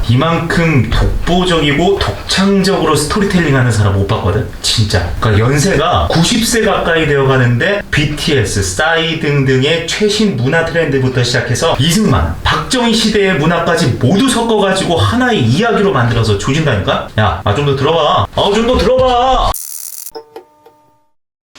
이만큼 독보적이고 독창적으로 스토리텔링하는 사람 못 봤거든. 진짜. 그러니까 연세가 90세 가까이 되어가는데 BTS, 싸이 등등의 최신 문화 트렌드부터 시작해서 이승만, 박정희 시대의 문화까지 모두 섞어가지고 하나의 이야기로 만들어서 조진다니까? 야, 좀 더 들어봐. 좀 더 들어봐.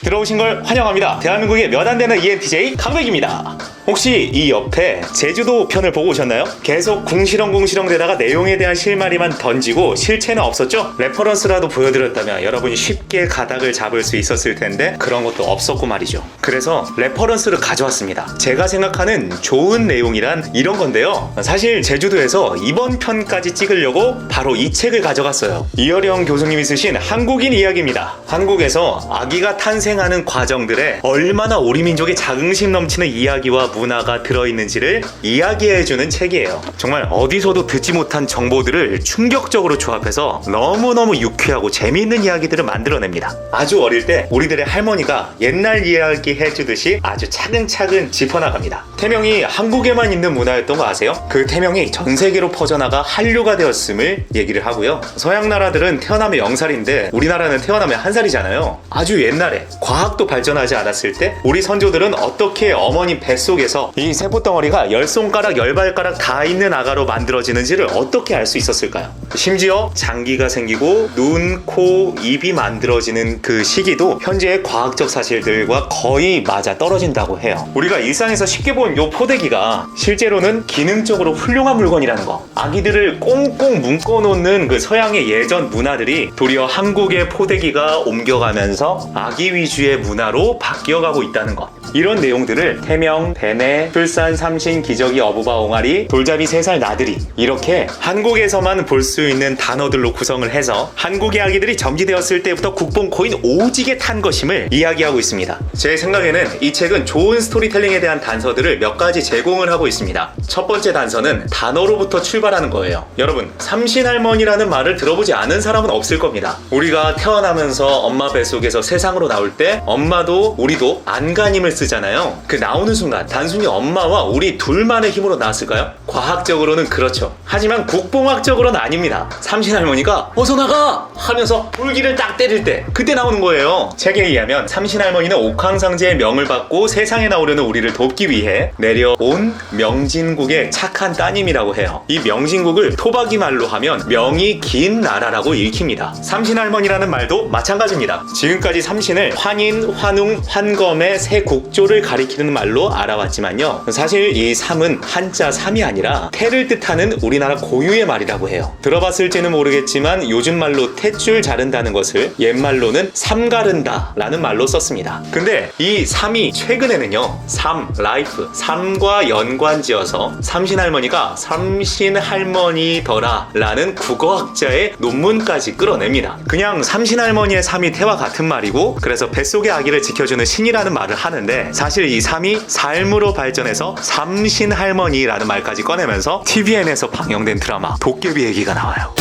들어오신 걸 환영합니다. 대한민국의 몇 안 되는 ENTJ 강백입니다. 혹시 이 옆에 제주도 편을 보고 오셨나요? 계속 궁시렁궁시렁 대다가 내용에 대한 실마리만 던지고 실체는 없었죠? 레퍼런스라도 보여드렸다면 여러분이 쉽게 가닥을 잡을 수 있었을 텐데 그런 것도 없었고 말이죠. 그래서 레퍼런스를 가져왔습니다. 제가 생각하는 좋은 내용이란 이런 건데요. 사실 제주도에서 이번 편까지 찍으려고 바로 이 책을 가져갔어요. 이어령 교수님이 쓰신 한국인 이야기입니다. 한국에서 아기가 탄생하는 과정들에 얼마나 우리 민족의 자긍심 넘치는 이야기와 문화가 들어있는지를 이야기해주는 책이에요. 정말 어디서도 듣지 못한 정보들을 충격적으로 조합해서 너무너무 유쾌하고 재미있는 이야기들을 만들어냅니다. 아주 어릴 때 우리들의 할머니가 옛날 이야기 해주듯이 아주 차근차근 짚어나갑니다. 태명이 한국에만 있는 문화였던 거 아세요? 그 태명이 전 세계로 퍼져나가 한류가 되었음을 얘기를 하고요. 서양 나라들은 태어나면 0살인데 우리나라는 태어나면 1살이잖아요. 아주 옛날에 과학도 발전하지 않았을 때 우리 선조들은 어떻게 어머니 뱃속에서 이 세포덩어리가 10손가락 10발가락 다 있는 아가로 만들어지는지를 어떻게 알 수 있었을까요? 심지어 장기가 생기고 눈, 코, 입이 만들어지는 그 시기도 현재의 과학적 사실들과 거의 맞아 떨어진다고 해요. 우리가 일상에서 쉽게 본 요 포대기가 실제로는 기능적으로 훌륭한 물건이라는 거, 아기들을 꽁꽁 묶어놓는 그 서양의 예전 문화들이 도리어 한국의 포대기가 옮겨가면서 아기 위주의 문화로 바뀌어가고 있다는 것, 이런 내용들을 태명, 대내, 출산, 삼신, 기저귀, 어부바, 옹알이, 돌잡이 3살 나들이, 이렇게 한국에서만 볼 수 있는 단어들로 구성을 해서 한국의 아기들이 점지되었을 때부터 국뽕 코인 오지게 탄 것임을 이야기하고 있습니다. 제 생각에는 이 책은 좋은 스토리텔링에 대한 단서들을 몇 가지 제공을 하고 있습니다. 첫 번째 단서는 단어로부터 출발하는 거예요. 여러분, 삼신할머니라는 말을 들어보지 않은 사람은 없을 겁니다. 우리가 태어나면서 엄마 뱃속에서 세상으로 나올 때 엄마도 우리도 안간힘을 쓰잖아요. 그 나오는 순간 단순히 엄마와 우리 둘만의 힘으로 나왔을까요? 과학적으로는 그렇죠. 하지만 국뽕학적으로는 아닙니다. 삼신할머니가 어서 나가! 하면서 불기를 딱 때릴 때 그때 나오는 거예요. 책에 의하면 삼신할머니는 옥황상제의 명을 받고 세상에 나오려는 우리를 돕기 위해 내려온 명진국의 착한 따님이라고 해요. 이 명진국을 토박이 말로 하면 명이 긴 나라라고 읽힙니다. 삼신할머니라는 말도 마찬가지입니다. 지금까지 삼신을 환인, 환웅, 환검의 세 국조를 가리키는 말로 알아왔지만요, 사실 이 삼은 한자 삼이 아니라 태를 뜻하는 우리나라 고유의 말이라고 해요. 들어봤을지는 모르겠지만 요즘 말로 탯줄 자른다는 것을 옛말로는 삼가른다 라는 말로 썼습니다. 근데 이 삼이 최근에는요, 삼, 라이프, 삼과 연관지어서 삼신할머니가 삼신할머니더라 라는 국어학자의 논문까지 끌어냅니다. 그냥 삼신할머니의 삼이 태와 같은 말이고, 그래서 뱃속의 아기를 지켜주는 신이라는 말을 하는데, 사실 이 삼이 삶으로 발전해서 삼신할머니라는 말까지 꺼내면서 TVN에서 방영된 드라마 도깨비 얘기가 나와요.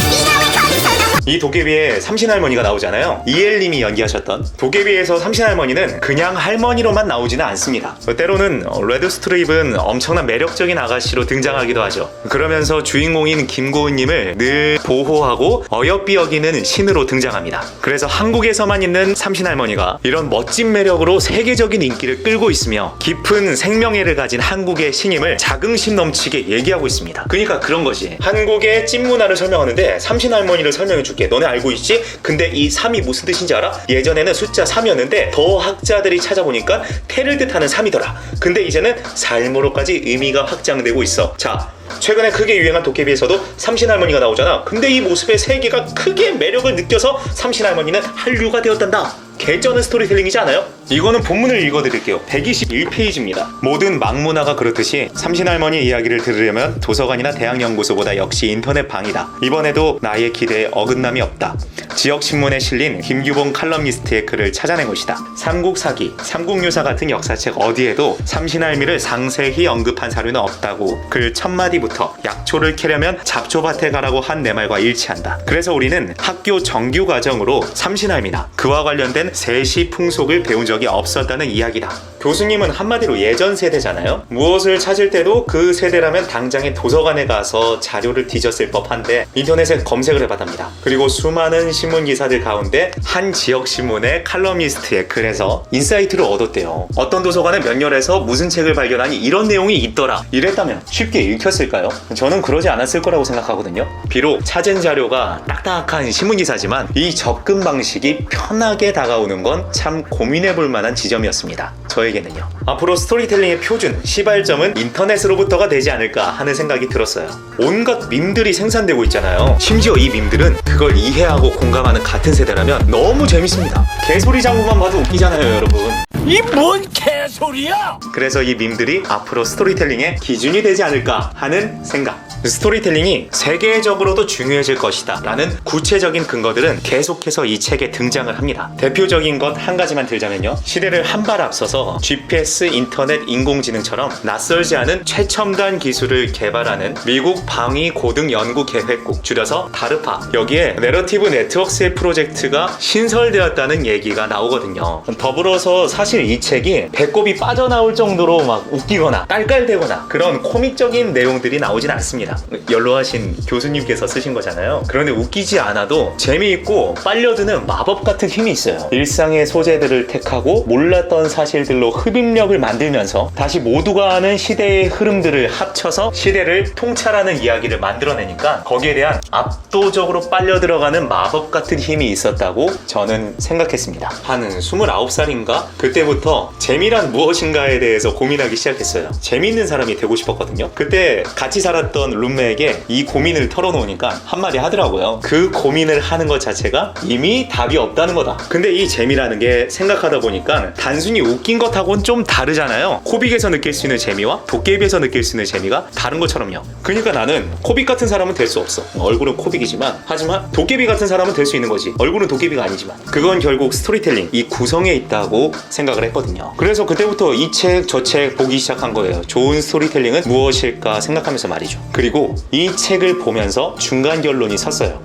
이 도깨비에 삼신할머니가 나오잖아요. 이엘님이 연기하셨던 도깨비에서 삼신할머니는 그냥 할머니로만 나오지는 않습니다. 때로는 레드스트로 입은 엄청난 매력적인 아가씨로 등장하기도 하죠. 그러면서 주인공인 김고은님을 늘 보호하고 어여삐 여기는 신으로 등장합니다. 그래서 한국에서만 있는 삼신할머니가 이런 멋진 매력으로 세계적인 인기를 끌고 있으며 깊은 생명애를 가진 한국의 신임을 자긍심 넘치게 얘기하고 있습니다. 그러니까 그런 것이, 한국의 찐문화를 설명하는데 삼신할머니를 설명해줄게, 너네 알고 있지? 근데 이 3이 무슨 뜻인지 알아? 예전에는 숫자 3이었는데 더 학자들이 찾아보니까 태를 뜻하는 3이더라. 근데 이제는 삶으로까지 의미가 확장되고 있어. 자, 최근에 크게 유행한 도깨비에서도 삼신할머니가 나오잖아. 근데 이 모습의 세계가 크게 매력을 느껴서 삼신할머니는 한류가 되었단다. 개쩌는 스토리텔링이지 않아요? 이거는 본문을 읽어드릴게요. 121페이지입니다. 모든 막문화가 그렇듯이 삼신할머니 이야기를 들으려면 도서관이나 대학연구소보다 역시 인터넷 방이다. 이번에도 나의 기대에 어긋남이 없다. 지역신문에 실린 김규봉 칼럼니스트의 글을 찾아낸 것이다. 삼국사기, 삼국유사 같은 역사책 어디에도 삼신할미를 상세히 언급한 사료는 없다고. 글 첫마디부터 약초를 캐려면 잡초밭에 가라고 한 내 말과 일치한다. 그래서 우리는 학교 정규 과정으로 삼신할미나 그와 관련된 세시 풍속을 배운 적이 없었다는 이야기다. 교수님은 한마디로 예전 세대잖아요. 무엇을 찾을 때도 그 세대라면 당장에 도서관에 가서 자료를 뒤졌을 법한데 인터넷에 검색을 해봤답니다. 그리고 수많은 신문 기사들 가운데 한 지역 신문의 칼럼니스트의 글에서 인사이트를 얻었대요. 어떤 도서관에 몇 년에서 무슨 책을 발견하니 이런 내용이 있더라. 이랬다면 쉽게 읽혔을까요? 저는 그러지 않았을 거라고 생각하거든요. 비록 찾은 자료가 딱딱한 신문 기사지만 이 접근 방식이 편하게 다가오는 건 참 고민해볼 만한 지점이었습니다. 저에게는요. 앞으로 스토리텔링의 표준, 시발점은 인터넷으로부터가 되지 않을까 하는 생각이 들었어요. 온갖 밈들이 생산되고 있잖아요. 심지어 이 밈들은 그걸 이해하고 공감하는 같은 세대라면 너무 재밌습니다. 개소리 장구만 봐도 웃기잖아요, 여러분. 이 뭔 개소리야! 그래서 이 밈들이 앞으로 스토리텔링의 기준이 되지 않을까 하는 생각. 스토리텔링이 세계적으로도 중요해질 것이다 라는 구체적인 근거들은 계속해서 이 책에 등장을 합니다. 대표적인 것 한 가지만 들자면요, 시대를 한 발 앞서서 GPS, 인터넷, 인공지능처럼 낯설지 않은 최첨단 기술을 개발하는 미국 방위고등연구계획국, 줄여서 다르파, 여기에 내러티브 네트워크스의 프로젝트가 신설되었다는 얘기가 나오거든요. 더불어서 사실 이 책이 배꼽이 빠져나올 정도로 막 웃기거나 깔깔대거나 그런 코믹적인 내용들이 나오진 않습니다. 연로하신 교수님께서 쓰신 거잖아요. 그런데 웃기지 않아도 재미있고 빨려드는 마법 같은 힘이 있어요. 일상의 소재들을 택하고 몰랐던 사실들로 흡입력을 만들면서 다시 모두가 아는 시대의 흐름들을 합쳐서 시대를 통찰하는 이야기를 만들어내니까 거기에 대한 압도적으로 빨려 들어가는 마법 같은 힘이 있었다고 저는 생각했습니다. 한 29살인가? 그때부터 재미란 무엇인가에 대해서 고민하기 시작했어요. 재미있는 사람이 되고 싶었거든요. 그때 같이 살았던 룸메에게 이 고민을 털어놓으니까 한마디 하더라고요. 그 고민을 하는 것 자체가 이미 답이 없다는 거다. 근데 이 재미라는 게 생각하다 보니까 단순히 웃긴 것하고는 좀 다르잖아요. 코빅에서 느낄 수 있는 재미와 도깨비에서 느낄 수 있는 재미가 다른 것처럼요. 그러니까 나는 코빅 같은 사람은 될 수 없어. 얼굴은 코빅이지만, 하지만 도깨비 같은 사람은 될 수 있는 거지. 얼굴은 도깨비가 아니지만. 그건 결국 스토리텔링, 이 구성에 있다고 생각을 했거든요. 그래서 그때부터 이 책, 저 책 보기 시작한 거예요. 좋은 스토리텔링은 무엇일까 생각하면서 말이죠. 그리고 이 책을 보면서 중간 결론이 섰어요.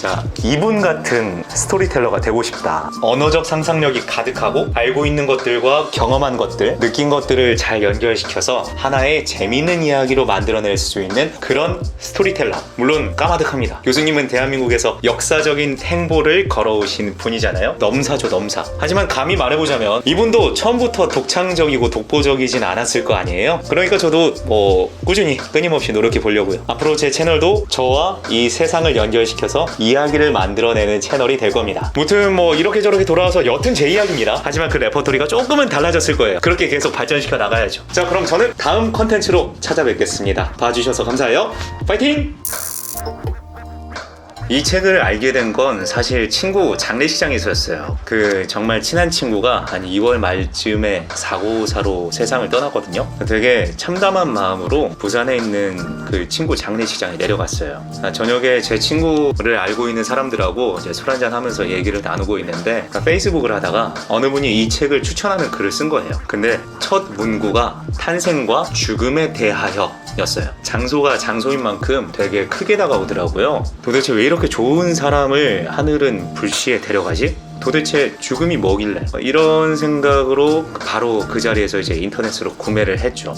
자, 이분 같은 스토리텔러가 되고 싶다. 언어적 상상력이 가득하고 알고 있는 것들과 경험한 것들, 느낀 것들을 잘 연결시켜서 하나의 재미있는 이야기로 만들어낼 수 있는 그런 스토리텔러. 물론 까마득합니다. 교수님은 대한민국에서 역사적인 행보를 걸어오신 분이잖아요. 넘사죠, 넘사. 하지만 감히 말해보자면 이분도 처음부터 독창적이고 독보적이진 않았을 거 아니에요. 그러니까 저도 꾸준히 끊임없이 노력해 보려고요. 앞으로 제 채널도 저와 이 세상을 연결시켜서 이야기를 만들어내는 채널이 될 겁니다. 무튼 이렇게 저렇게 돌아와서 여튼 제 이야기입니다. 하지만 그 레퍼토리가 조금은 달라졌을 거예요. 그렇게 계속 발전시켜 나가야죠. 자, 그럼 저는 다음 컨텐츠로 찾아뵙겠습니다. 봐주셔서 감사해요. 파이팅! 이 책을 알게 된 건 사실 친구 장례식장에서였어요. 그 정말 친한 친구가 한 2월 말쯤에 사고사로 세상을 떠났거든요. 되게 참담한 마음으로 부산에 있는 그 친구 장례식장에 내려갔어요. 저녁에 제 친구를 알고 있는 사람들하고 이제 술 한잔 하면서 얘기를 나누고 있는데 페이스북을 하다가 어느 분이 이 책을 추천하는 글을 쓴 거예요. 근데 첫 문구가 탄생과 죽음에 대하여 였어요. 장소가 장소인 만큼 되게 크게 다가오더라고요. 도대체 왜 이렇게 좋은 사람을 하늘은 불시에 데려가지? 도대체 죽음이 뭐길래? 이런 생각으로 바로 그 자리에서 이제 인터넷으로 구매를 했죠.